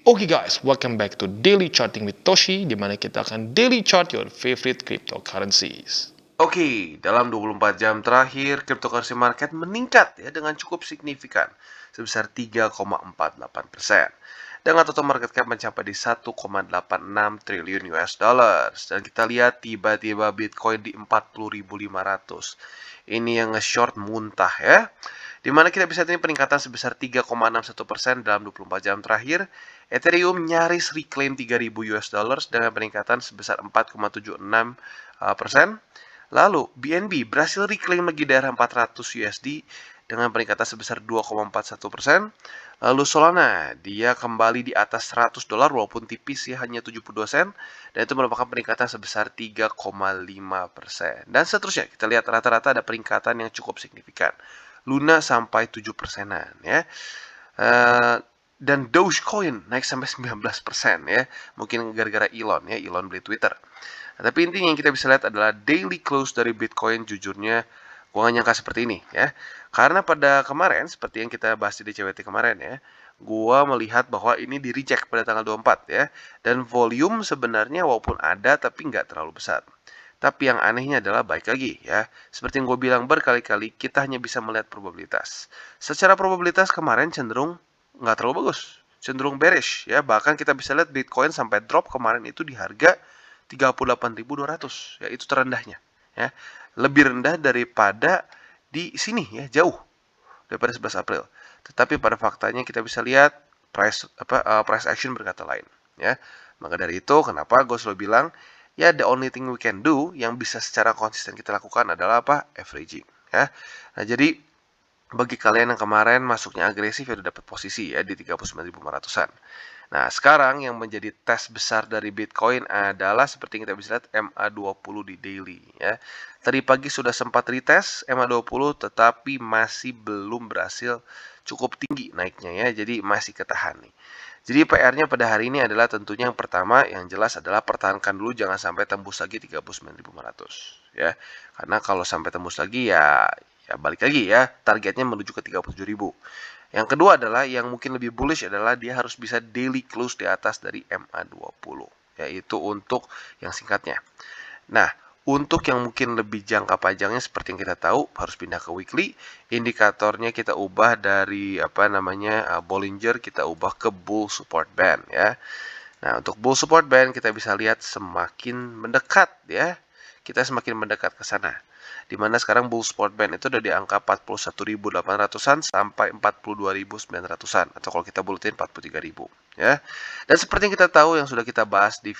Oke guys, welcome back to Daily Charting with Toshi, di mana kita akan daily chart your favorite cryptocurrencies. Oke, dalam 24 jam terakhir, cryptocurrency market meningkat ya dengan cukup signifikan sebesar 3,48%. Dengan total market cap mencapai di 1,86 triliun US dollars. Dan kita lihat tiba-tiba Bitcoin di 40.500. Ini yang nge-short muntah ya. Dimana kita bisa lihat ini peningkatan sebesar 3,61% dalam 24 jam terakhir. Ethereum nyaris reclaim 3.000 US dollars dengan peningkatan sebesar 4,76%. Lalu, BNB berhasil reclaim lagi daerah 400 USD dengan peningkatan sebesar 2,41%. Lalu Solana, dia kembali di atas 100 dolar walaupun tipis ya, hanya 72 sen. Dan itu merupakan peningkatan sebesar 3,5%. Dan seterusnya, kita lihat rata-rata ada peningkatan yang cukup signifikan. Luna sampai 7%-an ya. Dan Dogecoin naik sampai 19% ya. Mungkin gara-gara Elon ya, Elon beli Twitter. Nah, tapi intinya yang kita bisa lihat adalah daily close dari Bitcoin. Jujurnya gue gak nyangka seperti ini ya. Karena pada kemarin, seperti yang kita bahas di DCWT kemarin ya, gue melihat bahwa ini di reject pada tanggal 24 ya. Dan volume sebenarnya walaupun ada tapi nggak terlalu besar. Tapi yang anehnya adalah baik lagi ya. Seperti yang gue bilang berkali-kali, kita hanya bisa melihat probabilitas. Secara probabilitas kemarin cenderung nggak terlalu bagus. Cenderung bearish ya. Bahkan kita bisa lihat Bitcoin sampai drop kemarin itu di harga 38.200 ya, itu terendahnya ya. Lebih rendah daripada di sini ya, jauh daripada 11 April. Tetapi pada faktanya kita bisa lihat price action berkata lain ya. Maka dari itu kenapa gue selalu bilang ya, the only thing we can do yang bisa secara konsisten kita lakukan adalah apa? Averaging ya. Nah, jadi bagi kalian yang kemarin masuknya agresif ya udah dapat posisi ya di 39.500-an. Nah, sekarang yang menjadi tes besar dari Bitcoin adalah seperti yang kita bisa lihat MA20 di daily ya. Tadi pagi sudah sempat retest MA20 tetapi masih belum berhasil cukup tinggi naiknya ya. Jadi masih ketahan nih. Jadi PR-nya pada hari ini adalah tentunya yang pertama yang jelas adalah pertahankan dulu jangan sampai tembus lagi 39.500 ya. Karena kalau sampai tembus lagi ya balik lagi ya, targetnya menuju ke 37.000. Yang kedua adalah yang mungkin lebih bullish adalah dia harus bisa daily close di atas dari MA20, yaitu untuk yang singkatnya. Nah, untuk yang mungkin lebih jangka panjangnya seperti yang kita tahu harus pindah ke weekly, indikatornya kita ubah dari Bollinger kita ubah ke bull support band ya. Nah, untuk bull support band kita bisa lihat semakin mendekat ya. Kita semakin mendekat ke sana. Dimana sekarang bull support band itu udah di angka 41.800-an sampai 42.900-an. Atau kalau kita bulatin 43.000 ya. Dan seperti yang kita tahu yang sudah kita bahas di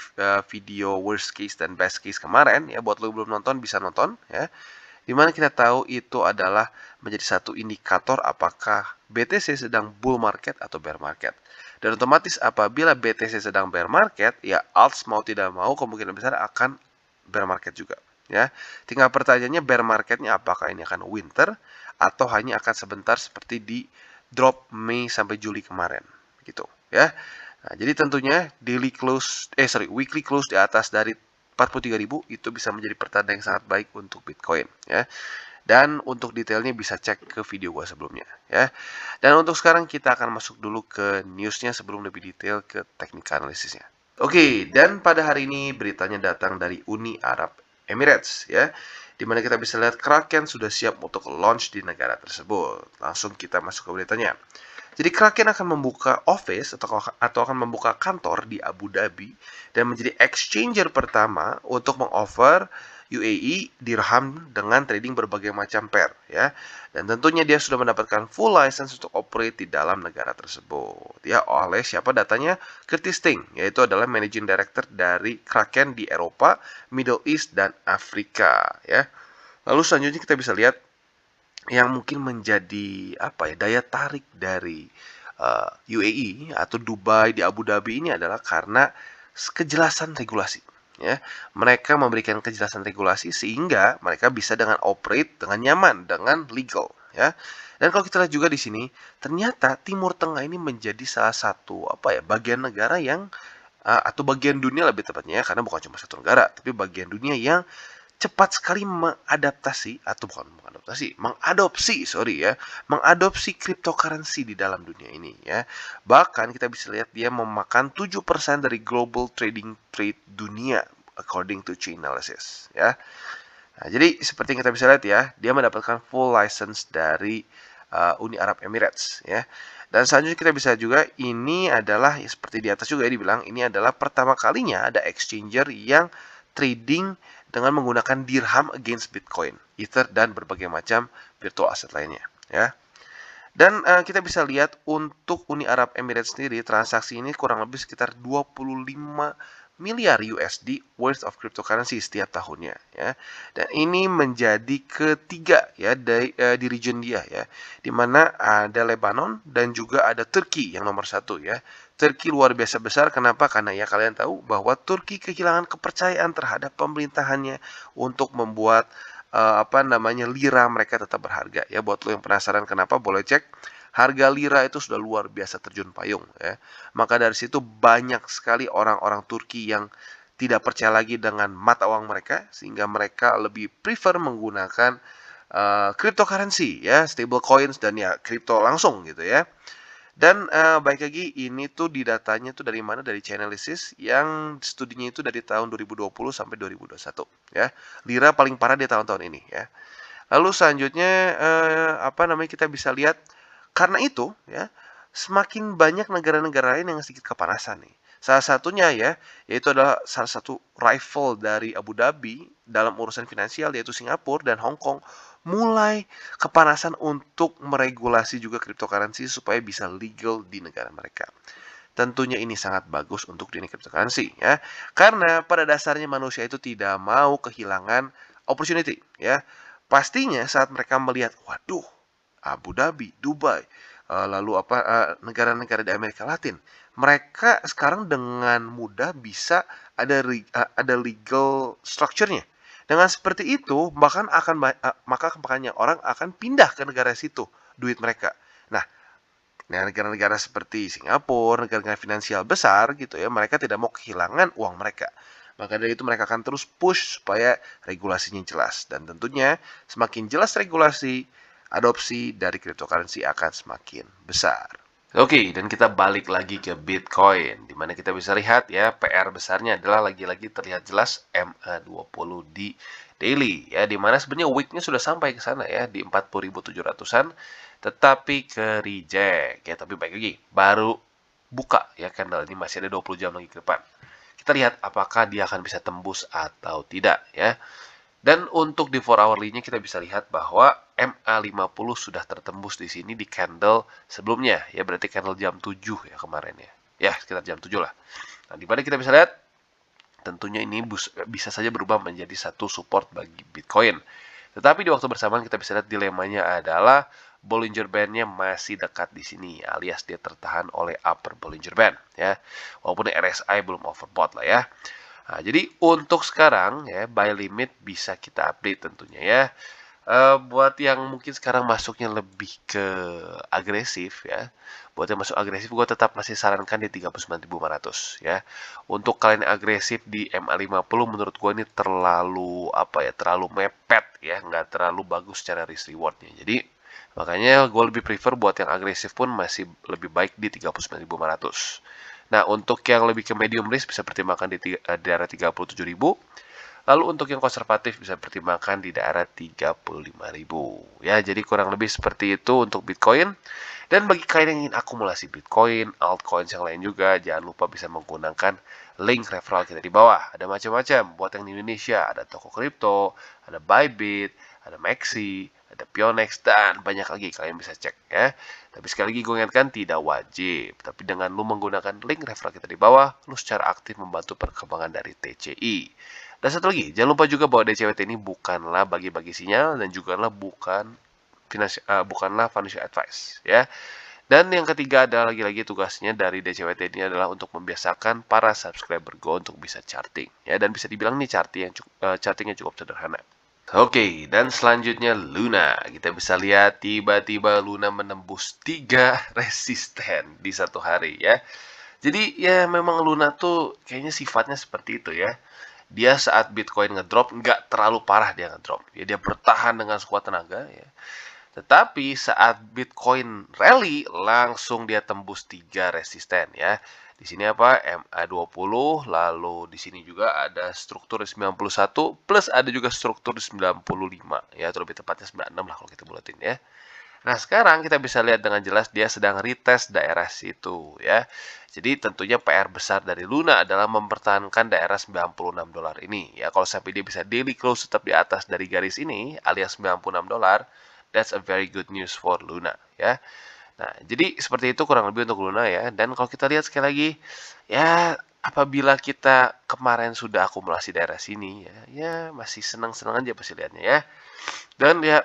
video worst case dan best case kemarin ya, buat lo yang belum nonton bisa nonton ya. Dimana kita tahu itu adalah menjadi satu indikator apakah BTC sedang bull market atau bear market. Dan otomatis apabila BTC sedang bear market, ya alts mau tidak mau kemungkinan besar akan bear market juga. Ya, tinggal pertanyaannya bear marketnya apakah ini akan winter atau hanya akan sebentar seperti di drop Mei sampai Juli kemarin, gitu ya. Nah, jadi tentunya weekly close di atas dari 43.000 itu bisa menjadi pertanda yang sangat baik untuk Bitcoin ya. Dan untuk detailnya bisa cek ke video gua sebelumnya ya. Dan untuk sekarang kita akan masuk dulu ke newsnya sebelum lebih detail ke technical analisisnya. Oke, dan pada hari ini beritanya datang dari Uni Arab Emirates ya. Dimana kita bisa lihat Kraken sudah siap untuk launch di negara tersebut. Langsung kita masuk ke beritanya. Jadi Kraken akan membuka office atau akan membuka kantor di Abu Dhabi dan menjadi exchanger pertama untuk mengoffer UAE dirham dengan trading berbagai macam pair ya. Dan tentunya dia sudah mendapatkan full license untuk operate di dalam negara tersebut ya oleh siapa datanya? Curtis Ting, yaitu adalah managing director dari Kraken di Eropa, Middle East dan Afrika ya. Lalu selanjutnya kita bisa lihat yang mungkin menjadi daya tarik dari UAE atau Dubai di Abu Dhabi ini adalah karena kejelasan regulasi ya. Mereka memberikan kejelasan regulasi sehingga mereka bisa dengan operate dengan nyaman, dengan legal ya. Dan kalau kita lihat juga di sini, ternyata Timur Tengah ini menjadi salah satu bagian negara yang atau bagian dunia lebih tepatnya ya, karena bukan cuma satu negara, tapi bagian dunia yang cepat sekali mengadopsi cryptocurrency di dalam dunia ini ya. Bahkan kita bisa lihat dia memakan 7% dari global trade dunia according to Chainalysis ya. Nah, jadi seperti yang kita bisa lihat ya, dia mendapatkan full license dari Uni Arab Emirates ya. Dan selanjutnya kita bisa juga ini adalah ya, seperti di atas juga ya dibilang ini adalah pertama kalinya ada exchanger yang trading dengan menggunakan dirham against Bitcoin, Ether dan berbagai macam virtual asset lainnya ya. Dan kita bisa lihat untuk Uni Arab Emirates sendiri transaksi ini kurang lebih sekitar 25 miliar USD worth of cryptocurrency setiap tahunnya ya. Dan ini menjadi ketiga ya di region dia ya. Di mana ada Lebanon dan juga ada Turki yang nomor satu ya. Turki luar biasa besar, kenapa? Karena ya kalian tahu bahwa Turki kehilangan kepercayaan terhadap pemerintahannya untuk membuat lira mereka tetap berharga ya. Buat lo yang penasaran kenapa, boleh cek harga lira itu sudah luar biasa terjun payung ya. Maka dari situ banyak sekali orang-orang Turki yang tidak percaya lagi dengan mata uang mereka sehingga mereka lebih prefer menggunakan cryptocurrency ya, stable coins dan ya kripto langsung gitu ya. Dan baik lagi ini tuh di datanya tuh dari mana? Dari Chainalysis yang studinya itu dari tahun 2020 sampai 2021 ya. Lira paling parah di tahun-tahun ini ya. Lalu selanjutnya kita bisa lihat karena itu ya semakin banyak negara-negara lain yang sedikit kepanasan nih. Salah satunya ya yaitu adalah salah satu rival dari Abu Dhabi dalam urusan finansial yaitu Singapura dan Hong Kong mulai kepanasan untuk meregulasi juga cryptocurrency supaya bisa legal di negara mereka. Tentunya ini sangat bagus untuk dunia cryptocurrency ya. Karena pada dasarnya manusia itu tidak mau kehilangan opportunity ya. Pastinya saat mereka melihat, waduh, Abu Dhabi, Dubai, lalu negara-negara di Amerika Latin, mereka sekarang dengan mudah bisa ada legal structure-nya. Dengan seperti itu, maka makanya orang akan pindah ke negara situ duit mereka. Nah, negara-negara seperti Singapura, negara-negara finansial besar gitu ya, mereka tidak mau kehilangan uang mereka. Maka dari itu mereka akan terus push supaya regulasinya jelas. Dan tentunya semakin jelas regulasi, adopsi dari cryptocurrency akan semakin besar. Oke, dan kita balik lagi ke Bitcoin, di mana kita bisa lihat ya PR besarnya adalah lagi-lagi terlihat jelas MA20 di daily ya, di mana sebenarnya weeknya sudah sampai ke sana ya di 40.700-an, tetapi ke reject ya. Tapi baik lagi, baru buka ya candle ini, masih ada 20 jam lagi ke depan. Kita lihat apakah dia akan bisa tembus atau tidak ya. Dan untuk di 4 hourly-nya kita bisa lihat bahwa MA50 sudah tertembus di sini di candle sebelumnya ya, berarti candle jam 7 ya kemarin ya. Ya, sekitar jam 7 lah. Nah, di mana kita bisa lihat tentunya ini bisa saja berubah menjadi satu support bagi Bitcoin. Tetapi di waktu bersamaan kita bisa lihat dilemanya adalah Bollinger Band-nya masih dekat di sini, alias dia tertahan oleh upper Bollinger Band ya. Walaupun RSI belum overbought lah ya. Nah, jadi untuk sekarang ya buy limit bisa kita update tentunya ya. Buat yang mungkin sekarang masuknya lebih ke agresif ya. Buat yang masuk agresif, gue tetap masih sarankan di 39.500 ya. Untuk kalian yang agresif di MA50 menurut gue ini terlalu terlalu mepet ya, nggak terlalu bagus secara risk rewardnya. Jadi makanya gue lebih prefer buat yang agresif pun masih lebih baik di 39.500. Nah, untuk yang lebih ke medium risk bisa pertimbangkan di daerah 37.000. Lalu untuk yang konservatif bisa pertimbangkan di daerah 35.000. Ya, jadi kurang lebih seperti itu untuk Bitcoin. Dan bagi kalian yang ingin akumulasi Bitcoin, altcoins yang lain juga, jangan lupa bisa menggunakan link referral kita di bawah. Ada macam-macam. Buat yang di Indonesia, ada toko kripto, ada Bybit, ada Maxi, ada Pionex, dan banyak lagi kalian bisa cek ya. Tapi sekali lagi gue ingatkan tidak wajib. Tapi dengan lu menggunakan link referral kita di bawah, lu secara aktif membantu perkembangan dari TCI. Dan satu lagi, jangan lupa juga bahwa DCWT ini bukanlah bagi-bagi sinyal dan juga bukanlah financial advice ya. Dan yang ketiga adalah lagi-lagi tugasnya dari DCWT ini adalah untuk membiasakan para subscriber Go untuk bisa charting ya, dan bisa dibilang nih chartingnya cukup sederhana. Oke, dan selanjutnya Luna. Kita bisa lihat tiba-tiba Luna menembus 3 resisten di satu hari ya. Jadi ya memang Luna tuh kayaknya sifatnya seperti itu ya. dia saat Bitcoin ngedrop nggak terlalu parah dia ngedrop. Ya, dia bertahan dengan sekuat tenaga ya. Tetapi saat Bitcoin rally langsung dia tembus 3 resisten ya. Di sini apa? MA20, lalu di sini juga ada struktur di 91 plus ada juga struktur di 95 ya, atau lebih tepatnya 96 lah kalau kita bulatin ya. Nah, sekarang kita bisa lihat dengan jelas dia sedang retest daerah situ ya. Jadi tentunya PR besar dari Luna adalah mempertahankan daerah $96 ini ya. Kalau sampai dia bisa daily close tetap di atas dari garis ini alias $96, that's a very good news for Luna ya. Nah, jadi seperti itu kurang lebih untuk Luna ya. Dan kalau kita lihat sekali lagi ya, apabila kita kemarin sudah akumulasi daerah sini ya, ya masih senang-senang aja pasti lihatnya ya. Dan ya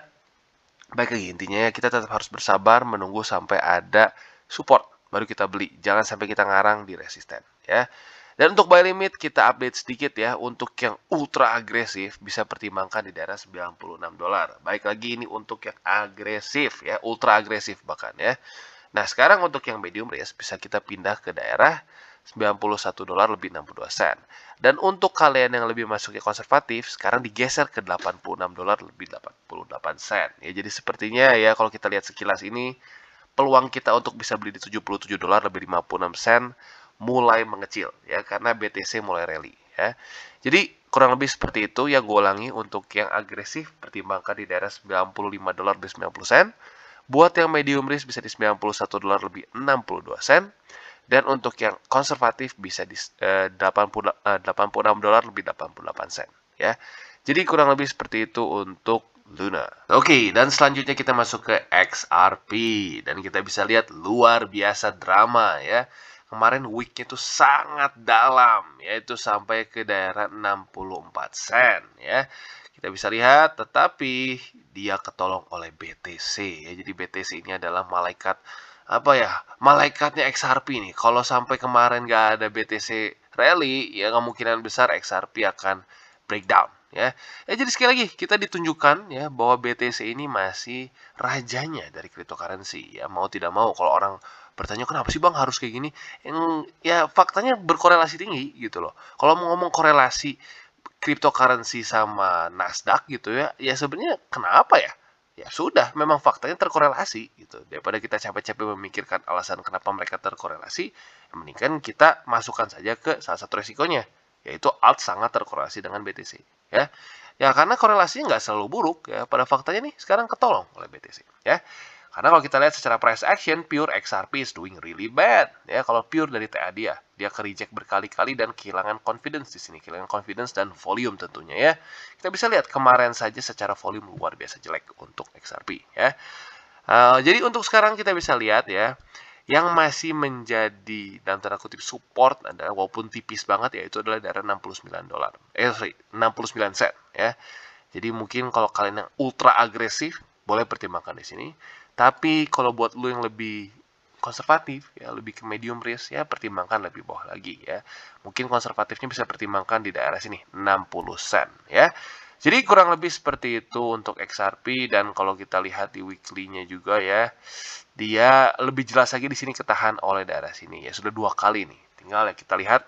baik lagi, intinya kita tetap harus bersabar menunggu sampai ada support baru kita beli. Jangan sampai kita ngarang di resisten ya. Dan untuk buy limit kita update sedikit ya. Untuk yang ultra agresif bisa pertimbangkan di daerah $96. Baik lagi ini untuk yang agresif ya, ultra agresif bahkan ya. Nah, sekarang untuk yang medium risk bisa kita pindah ke daerah $91 lebih 62 sen. Dan untuk kalian yang lebih masuknya konservatif, sekarang digeser ke $86 lebih 88 sen. Ya, jadi sepertinya ya kalau kita lihat sekilas ini, peluang kita untuk bisa beli di $77 lebih 56 sen mulai mengecil ya, karena BTC mulai rally ya. Jadi kurang lebih seperti itu ya, gue ulangi untuk yang agresif pertimbangkan di daerah $95 lebih 90 sen. Buat yang medium risk bisa di $91 lebih 62 sen. Dan untuk yang konservatif bisa di $86 lebih 88 sen ya. Jadi kurang lebih seperti itu untuk Luna. Oke, dan selanjutnya kita masuk ke XRP dan kita bisa lihat luar biasa drama ya. Kemarin weeknya itu sangat dalam, yaitu sampai ke daerah 64 sen ya. Kita bisa lihat, tetapi dia ketolong oleh BTC ya. Jadi BTC ini adalah malaikat apa ya, malaikatnya XRP nih. Kalau sampai kemarin nggak ada BTC rally, ya kemungkinan besar XRP akan breakdown ya. Ya, jadi sekali lagi kita ditunjukkan ya bahwa BTC ini masih rajanya dari cryptocurrency ya. Mau tidak mau kalau orang bertanya kenapa sih Bang harus kayak gini? Yang ya faktanya berkorelasi tinggi gitu loh. Kalau mau ngomong korelasi cryptocurrency sama Nasdaq gitu ya, ya sebenarnya kenapa ya? Ya sudah, memang faktanya terkorelasi gitu. Daripada kita capek-capek memikirkan alasan kenapa mereka terkorelasi, mendingan kita masukkan saja ke salah satu resikonya, yaitu alt sangat terkorelasi dengan BTC ya. Ya karena korelasinya nggak selalu buruk ya, pada faktanya nih sekarang ketolong oleh BTC ya. Karena kalau kita lihat secara price action, pure XRP is doing really bad ya. Kalau pure dari TA dia ke reject berkali-kali dan kehilangan confidence di sini, kehilangan confidence dan volume tentunya ya. Kita bisa lihat kemarin saja secara volume luar biasa jelek untuk XRP ya. Jadi untuk sekarang kita bisa lihat ya, yang masih menjadi dalam tanda kutip support adalah walaupun tipis banget ya, itu adalah daerah $69. 69 sen ya. Jadi mungkin kalau kalian yang ultra agresif boleh pertimbangkan di sini. Tapi kalau buat lu yang lebih konservatif ya, lebih ke medium risk ya, pertimbangkan lebih bawah lagi ya. Mungkin konservatifnya bisa pertimbangkan di daerah sini 60 sen ya. Jadi kurang lebih seperti itu untuk XRP. Dan kalau kita lihat di weekly-nya juga ya, dia lebih jelas lagi di sini ketahan oleh daerah sini ya, sudah 2 kali nih. Tinggal ya kita lihat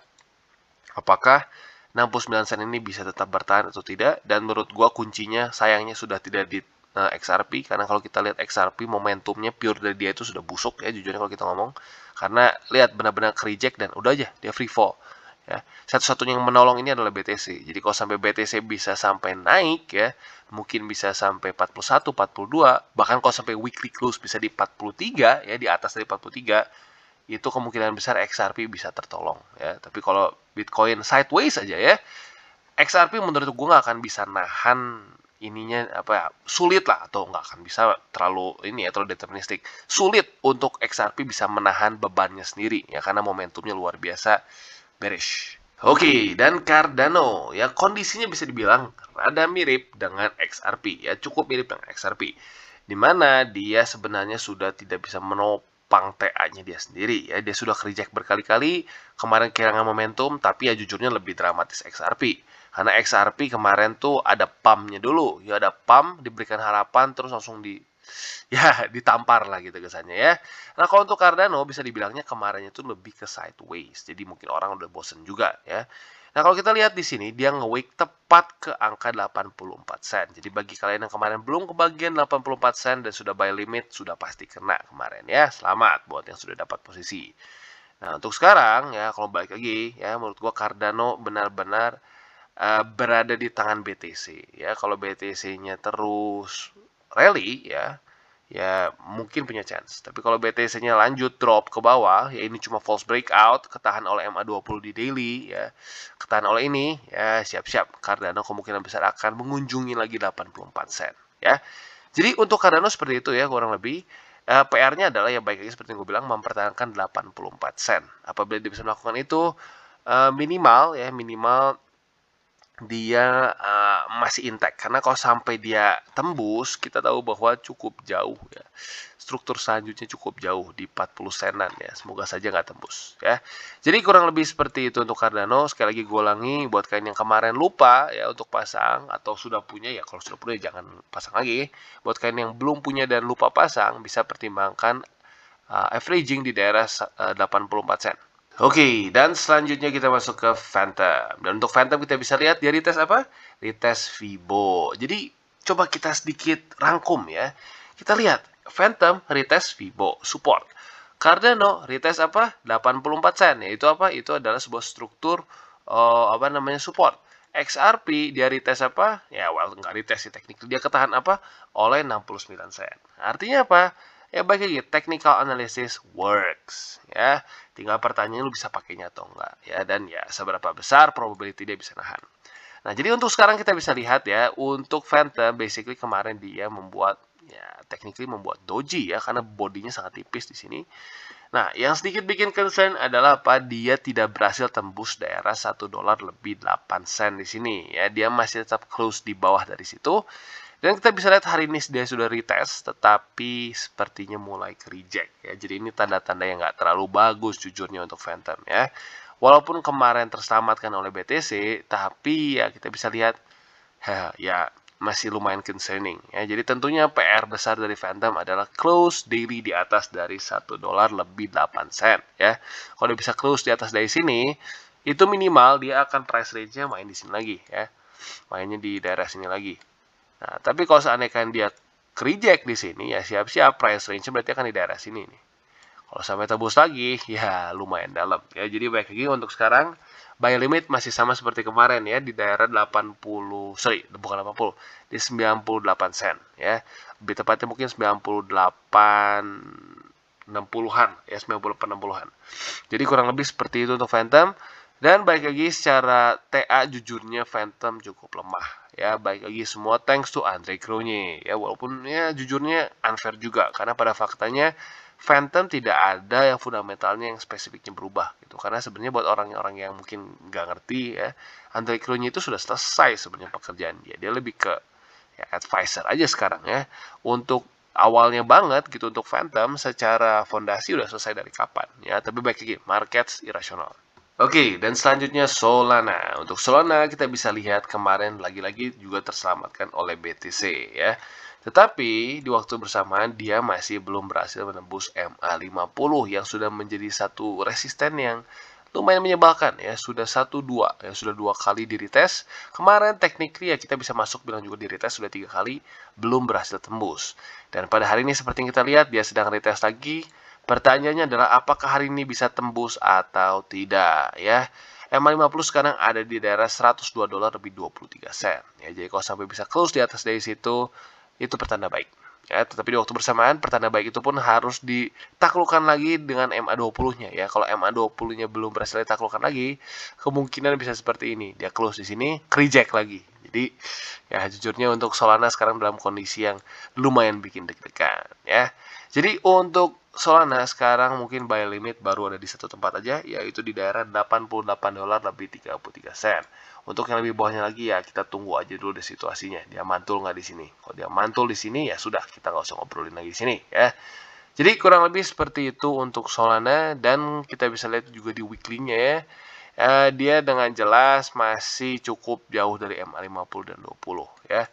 apakah 69 sen ini bisa tetap bertahan atau tidak. Dan menurut gua kuncinya sayangnya sudah tidak di XRP, karena kalau kita lihat XRP momentumnya pure dari dia itu sudah busuk ya, jujurnya kalau kita ngomong. Karena lihat benar-benar reject dan udah aja dia free fall ya. Satu-satunya yang menolong ini adalah BTC. Jadi kalau sampai BTC bisa sampai naik ya, mungkin bisa sampai 41, 42, bahkan kalau sampai weekly close bisa di 43 ya, di atas dari 43, itu kemungkinan besar XRP bisa tertolong ya. Tapi kalau Bitcoin sideways aja ya, XRP menurut gue nggak akan bisa nahan ininya apa ya, sulit lah, atau nggak akan bisa terlalu ini ya, terlalu deterministik. Sulit untuk XRP bisa menahan bebannya sendiri ya, karena momentumnya luar biasa bearish. Oke, dan Cardano ya kondisinya bisa dibilang rada mirip dengan XRP ya, cukup mirip dengan XRP. Dimana dia sebenarnya sudah tidak bisa menopang TA-nya dia sendiri ya, dia sudah reject berkali-kali, kemarin kehilangan momentum, tapi ya jujurnya lebih dramatis XRP. Karena XRP kemarin tuh ada pump-nya dulu, ya ada pump, diberikan harapan, terus langsung di ya ditampar lah gitu kesannya ya. Nah kalau untuk Cardano bisa dibilangnya kemarinnya itu lebih ke sideways, jadi mungkin orang udah bosen juga ya. Nah kalau kita lihat di sini dia nge-wake tepat ke angka 84 sen. Jadi bagi kalian yang kemarin belum kebagian 84 sen dan sudah buy limit sudah pasti kena kemarin ya. Selamat buat yang sudah dapat posisi. Nah untuk sekarang ya kalau balik lagi ya menurut gua Cardano benar-benar berada di tangan BTC ya. Kalau BTC-nya terus rally ya mungkin punya chance. Tapi kalau BTC-nya lanjut drop ke bawah, ya ini cuma false breakout, ketahan oleh MA20 di daily, ya ketahan oleh ini, ya siap-siap Cardano kemungkinan besar akan mengunjungi lagi 84 sen, ya. Jadi untuk Cardano seperti itu ya kurang lebih. PR-nya adalah ya baik lagi seperti yang gue bilang mempertahankan 84 sen. Apabila dia bisa melakukan itu minimal dia masih intact karena kalau sampai dia tembus kita tahu bahwa cukup jauh ya, struktur selanjutnya cukup jauh di 40 senan ya, semoga saja nggak tembus ya. Jadi kurang lebih seperti itu untuk Cardano. Sekali lagi gue ulangi buat kalian yang kemarin lupa ya untuk pasang atau sudah punya ya, kalau sudah punya jangan pasang lagi. Buat kalian yang belum punya dan lupa pasang bisa pertimbangkan averaging di daerah 84 sen. Oke, dan selanjutnya kita masuk ke Phantom. Dan untuk Phantom kita bisa lihat dia retest apa? Retest Fibo. Jadi coba kita sedikit rangkum ya. Kita lihat Phantom retest Fibo support. Cardano retest apa? 84 sen. Yaitu apa? Itu adalah sebuah struktur support. XRP dia retest apa? Ya, nggak retest sih teknik. Dia ketahan apa? Oleh 69 sen. Artinya apa? Ya baik lagi, technical analysis works ya. Tinggal pertanyaan lu bisa pakainya atau enggak ya, dan ya seberapa besar probability dia bisa nahan. Nah, jadi untuk sekarang kita bisa lihat ya, untuk Phantom basically kemarin dia membuat ya technically membuat doji ya karena bodinya sangat tipis di sini. Nah, yang sedikit bikin concern adalah apa? Dia tidak berhasil tembus daerah 1 dolar lebih 8 sen di sini ya. Dia masih tetap close di bawah dari situ. Dan kita bisa lihat hari ini dia sudah retest, tetapi sepertinya mulai ke reject ya. Jadi ini tanda-tanda yang nggak terlalu bagus jujurnya untuk Phantom ya. Walaupun kemarin terselamatkan oleh BTC, tapi ya kita bisa lihat ya masih lumayan concerning ya. Jadi tentunya PR besar dari Phantom adalah close daily di atas dari 1 dolar lebih 8 sen ya. Kalau dia bisa close di atas dari sini, itu minimal dia akan price range-nya main di sini lagi ya. Mainnya di daerah sini lagi. Nah, tapi kalau seandainya dia reject di sini, ya siap-siap price range berarti akan di daerah sini nih. Kalau sampai tebus lagi, ya lumayan dalam. Ya, jadi baik lagi untuk sekarang, buy limit masih sama seperti kemarin ya, di daerah 98 sen ya. Lebih tepatnya mungkin 98 60-an ya, 98 60-an. Jadi kurang lebih seperti itu untuk Phantom. Dan baik lagi secara TA jujurnya Phantom cukup lemah ya, baik lagi semua thanks to Andre Cronje ya, walaupun ya jujurnya unfair juga karena pada faktanya Phantom tidak ada yang fundamentalnya yang spesifiknya berubah gitu, karena sebenarnya buat orang-orang yang mungkin nggak ngerti ya, Andre Cronje itu sudah selesai sebenarnya pekerjaan dia lebih ke ya advisor aja sekarang ya. Untuk awalnya banget gitu untuk Phantom secara fondasi udah selesai dari kapan ya, tapi baik lagi markets irasional. Oke, dan selanjutnya Solana. Untuk Solana kita bisa lihat kemarin lagi-lagi juga terselamatkan oleh BTC ya. Tetapi di waktu bersamaan dia masih belum berhasil menembus MA50 yang sudah menjadi satu resisten yang lumayan menyebalkan ya. Sudah 1-2 ya, sudah 2 kali di retest. Kemarin technically ya kita bisa masuk bilang juga di retest sudah 3 kali belum berhasil tembus. Dan pada hari ini seperti yang kita lihat dia sedang retest lagi. Pertanyaannya adalah apakah hari ini bisa tembus atau tidak ya. MA50 sekarang ada di daerah 102 dolar lebih 23 sen ya. Jadi kalau sampai bisa close di atas dari situ itu pertanda baik. Ya, tetapi di waktu bersamaan pertanda baik itu pun harus ditaklukkan lagi dengan MA20-nya ya. Kalau MA20-nya belum berhasil ditaklukkan lagi, kemungkinan bisa seperti ini. Dia close di sini, reject lagi. Jadi ya jujurnya untuk Solana sekarang dalam kondisi yang lumayan bikin deg-degan ya. Jadi untuk Solana sekarang mungkin buy limit baru ada di satu tempat aja, yaitu di daerah 88 dolar lebih 33 sen. Untuk yang lebih bawahnya lagi ya kita tunggu aja dulu deh situasinya. Dia mantul nggak di sini? Kalau dia mantul di sini ya sudah, kita nggak usah ngobrolin lagi di sini ya. Jadi kurang lebih seperti itu untuk Solana, dan kita bisa lihat juga di weekly-nya ya. Dia dengan jelas masih cukup jauh dari MA50 dan 20 ya.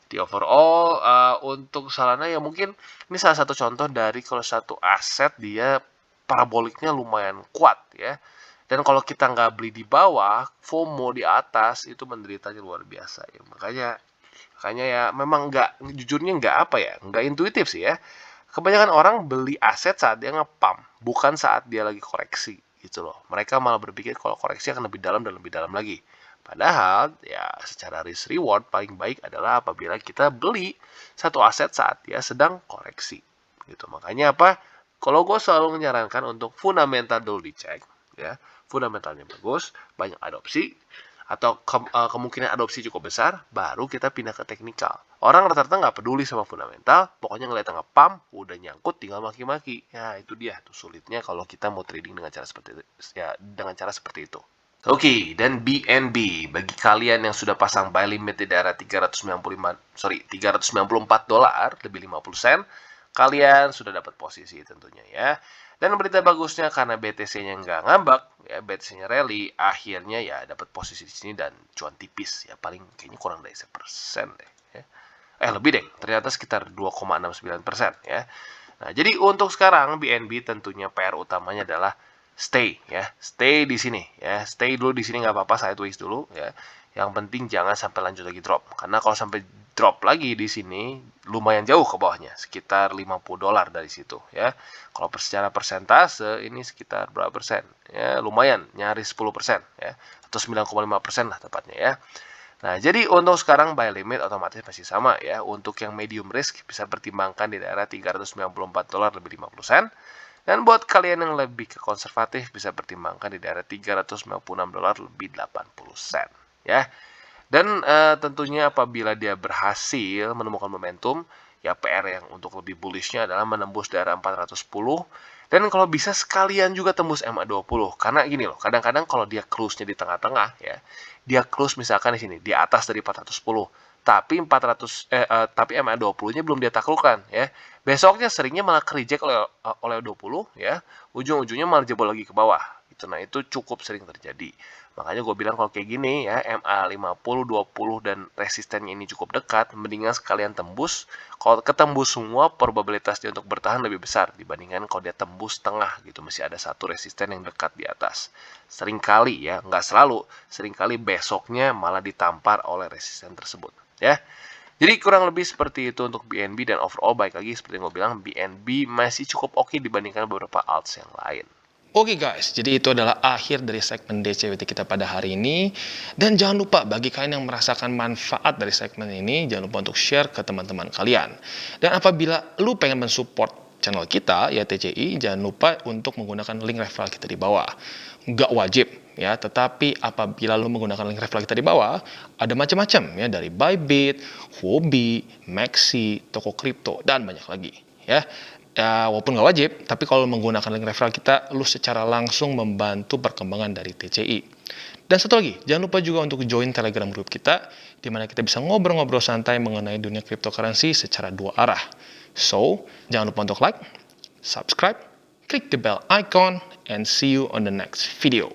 Di overall untuk Solana ya mungkin ini salah satu contoh dari kalau satu aset dia paraboliknya lumayan kuat ya. Dan kalau kita nggak beli di bawah, FOMO di atas itu menderitanya luar biasa ya. Makanya ya memang jujurnya nggak intuitif sih ya. Kebanyakan orang beli aset saat dia nge-pump, bukan saat dia lagi koreksi gitu loh. Mereka malah berpikir kalau koreksi akan lebih dalam dan lebih dalam lagi. Padahal ya secara risk reward paling baik adalah apabila kita beli satu aset saat dia sedang koreksi gitu. Makanya apa? Kalau gue selalu menyarankan untuk fundamental dulu dicek ya. Fundamentalnya bagus, banyak adopsi atau kemungkinan adopsi cukup besar, baru kita pindah ke teknikal. Orang rata-rata nggak peduli sama fundamental, pokoknya ngeliat tengah pump, udah nyangkut, tinggal maki-maki. Ya itu dia tuh sulitnya kalau kita mau trading dengan cara seperti itu. Ya dengan cara seperti itu. Oke, dan BNB bagi kalian yang sudah pasang buy limit di daerah 394 dolar lebih 50 sen, kalian sudah dapat posisi tentunya ya. Dan berita bagusnya karena BTC-nya nggak ngambak, ya BTC-nya rally, akhirnya ya dapat posisi di sini dan cuan tipis ya paling kayaknya kurang dari 1% deh. Ya. Lebih deh, ternyata sekitar 2,69% ya. Nah, jadi untuk sekarang BNB tentunya PR utamanya adalah stay di sini ya, stay dulu di sini nggak apa-apa, sideways dulu ya. Yang penting jangan sampai lanjut lagi drop, karena kalau sampai drop lagi di sini lumayan jauh ke bawahnya, sekitar 50 dolar dari situ ya. Kalau secara persentase ini sekitar berapa persen ya, lumayan nyaris 10% ya, atau 9,5% lah tepatnya ya. Nah, jadi untuk sekarang buy limit otomatis masih sama ya. Untuk yang medium risk bisa pertimbangkan di daerah 394 dolar lebih 50 sen. Dan buat kalian yang lebih ke konservatif bisa pertimbangkan di daerah 396 dolar lebih 80 sen ya. Dan tentunya apabila dia berhasil menemukan momentum, ya PR yang untuk lebih bullishnya adalah menembus daerah 410. Dan kalau bisa sekalian juga tembus MA20. Karena gini loh, kadang-kadang kalau dia close-nya di tengah-tengah ya, dia close misalkan di sini di atas dari 410. Tapi tapi MA20-nya belum dia taklukkan ya. Besoknya seringnya malah reject oleh 20 ya. Ujung-ujungnya malah jebol lagi ke bawah. Gitu. Nah, itu cukup sering terjadi. Makanya gue bilang kalau kayak gini ya, MA 50, 20 dan resistennya ini cukup dekat, mendingan sekalian tembus. Kalau ketembus semua, probabilitas dia untuk bertahan lebih besar dibandingkan kalau dia tembus tengah gitu, masih ada satu resisten yang dekat di atas. Seringkali ya, nggak selalu, seringkali besoknya malah ditampar oleh resisten tersebut ya. Jadi kurang lebih seperti itu untuk BNB, dan overall baik lagi seperti yang gue bilang, BNB masih cukup oke dibandingkan beberapa alts yang lain. Oke guys, jadi itu adalah akhir dari segmen DCWT kita pada hari ini. Dan jangan lupa bagi kalian yang merasakan manfaat dari segmen ini, jangan lupa untuk share ke teman-teman kalian. Dan apabila lu pengen mensupport channel kita, ya TCI, jangan lupa untuk menggunakan link referral kita di bawah. Nggak wajib ya, tetapi apabila lu menggunakan link referral kita di bawah, ada macam-macam ya, dari Bybit, Huobi, Maxi, toko kripto, dan banyak lagi ya. Ya, walaupun nggak wajib, tapi kalau menggunakan link referral kita, lu secara langsung membantu perkembangan dari TCI. Dan satu lagi, jangan lupa juga untuk join Telegram group kita, di mana kita bisa ngobrol-ngobrol santai mengenai dunia cryptocurrency secara dua arah. So, jangan lupa untuk like, subscribe, klik the bell icon, and see you on the next video.